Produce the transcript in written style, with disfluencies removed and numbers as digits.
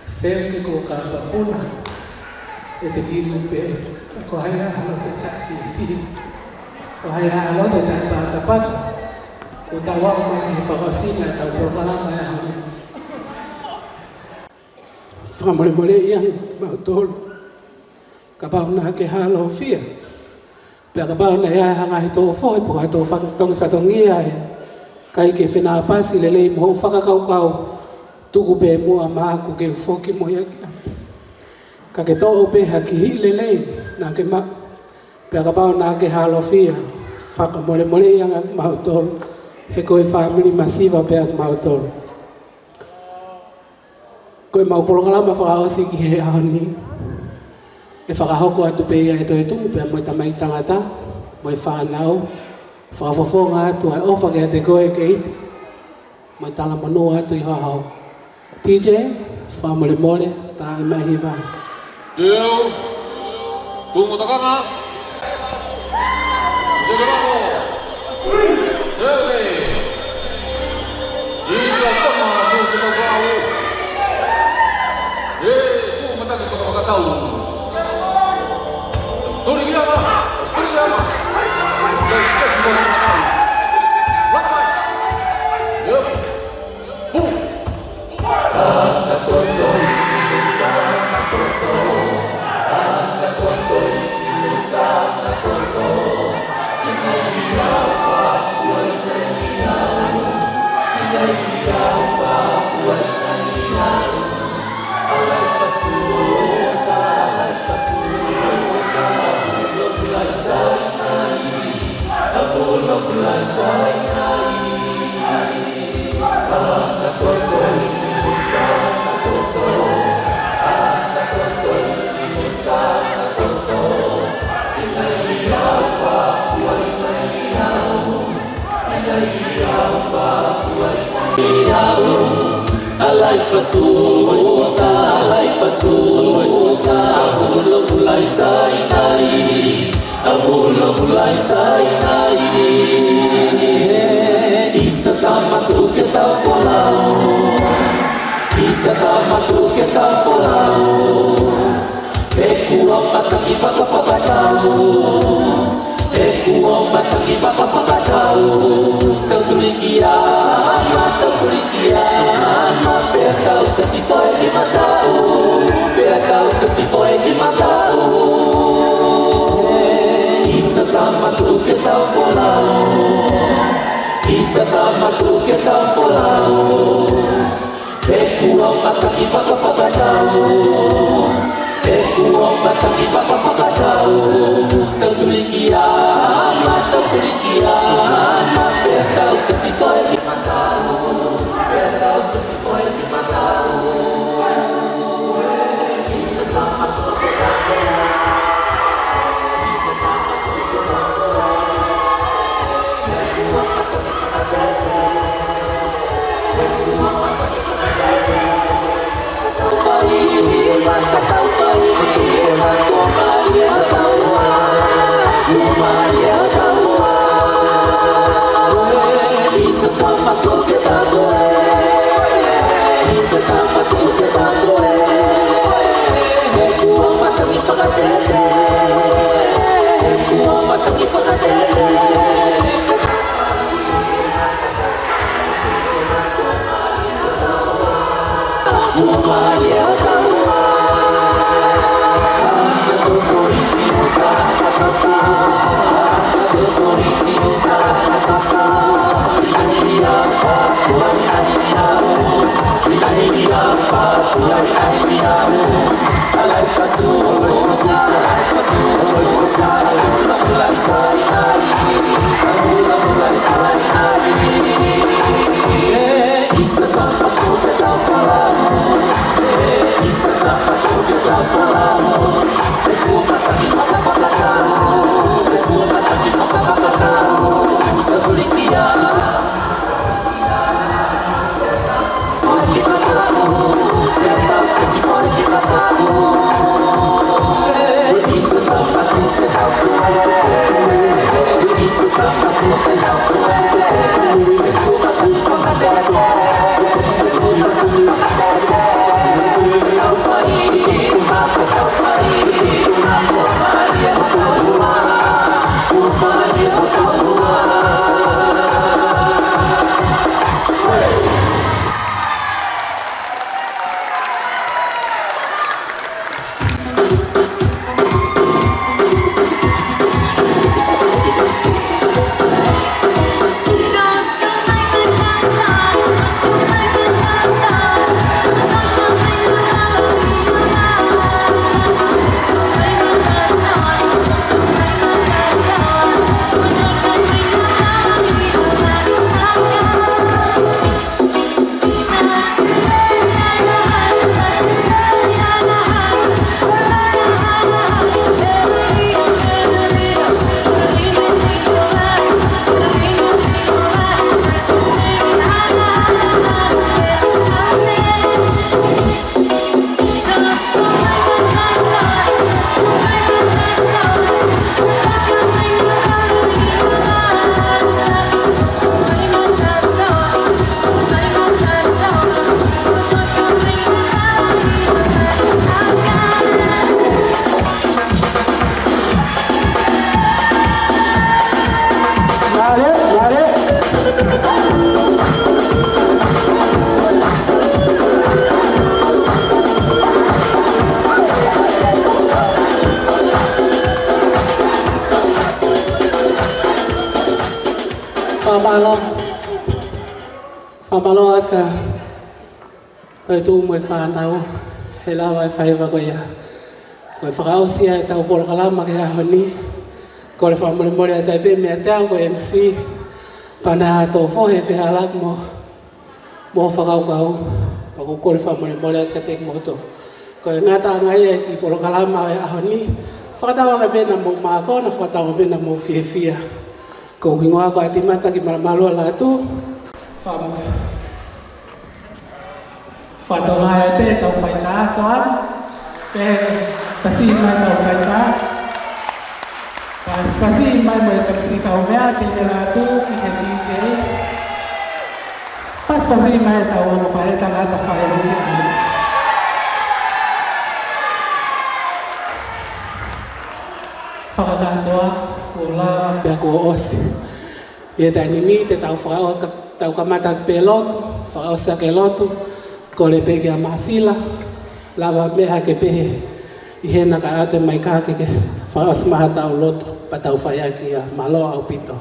Sempre ko kapapuna. Ito ginupi. Ako haya halot at taksi. Ako haya halot at tapat. Utawa ko mag-ifakasina. Tawag ka lang kaya kami. Whakamole yang mautol. Kabaw na kihalo fia. Pero kabaw na hanga ito foy. Puka ito fatong iyay. Kaya kifinapasi lelay mo. Fakakaw-kaw. Tuku be mo ama aku ke foki mo ya ka ke to be haki lele na ke ma pe ka ba na ke halofia fa ka mole yang mautol he ko family masiva pe mautol ko ma polo kala ma fa o si ke ani e fa ka hoko atu pe ya itu pe mo tamai tangata mo fa nau fa fo nga tu o fa ke te ko ke mo tala mano atu i ha TJ, family mole, tayo mahiba. Deo, tunggu takang ah. Jaga ako. Jaga. Isa tama tu kita tahu. Tu mata kita tak tahu. Tuli dia apa? Tuli dia apa? Kita semua tak tahu. Ramai. Yup. Fu. Anatotoy, inusa, natoto. Anatotoy, inusa, natoto. Inaiyaw pa, buhay na iyaw. Inaiyaw pa, buhay na iyaw. Alay pasusa, hulog-hulay sa inay. Hulog-hulay sa inay. Anatotoy, alay pasusa, hulog-hulay sa inay, hulog-hulay sa inay. Isa sama tu kita follow, isa sama tu kita follow. Ekuang batang iba ka fakadao, ekuang batang iba ka fakadao. Tautulikiama, bertau kasi foi que matao, bertau kasi foi que matao. Isa sama tu kita follow, isa sama tu kita follow. Ekuang batang iba ka fakadao, ekuang batang iba ka fakadao. Tautulikiama, bertau kasi foi que matao, bertau kasi foi que matao. Isa sama tu kita follow, isa sama tu kita follow. Ekuang batang iba ka fakadao, ekuang batang iba ka fakadao. Katau fahima, kumalia tawa, kumalia tawa. Isa sama tu kita doe, isa sama tu kita doe. Ekuang batang iba ka tete, ekuang batang iba ka tete. Kumalia tawa, anatoto inusa, anatoto, anatoto inusa, anatoto. Inaiyaw, alay pasusa, hulog-hulay sa inay, hulog-hulay sa inay. Isa sama tu kita follow, isa sama tu kita follow. Ekuang batang iba ka fakadao, whamaloa ka pai tū mo e whanau he lawa e whaiwa ko ia. Ko e whakaosia e tau polo kalama ke ahoni. Ko le whamole more a tai pe mea teo ko MC. Pana tō whohe whihalak mo whakau kau. Pako ko le whamole more a ka tek moto. Ko e ngata ngai e ki polo kalama e ahoni. Whakatawa ka pena mo māko na whakatawa pena mo whia. Ko kingoa ko ati mata ki maramalua la tu. Whakatawa e pe tau whaita soan. Pe spasi mai tau whaita. Spasi mai mo e tamsi kau mea tine la tu ki he DJ. Spasi mai tau anu whaita la ta whaita. Whakakatoa, ko lawa pia ko osi. Ia tani mi te tau whakao tau kamatak pe lotu, whakaosa ke lotu, ko le peke a masila, lawa meha ke pehe, i hena ka ate mai kake ke whakaos maha tau lotu, pa tau whaiaki a malo au pito.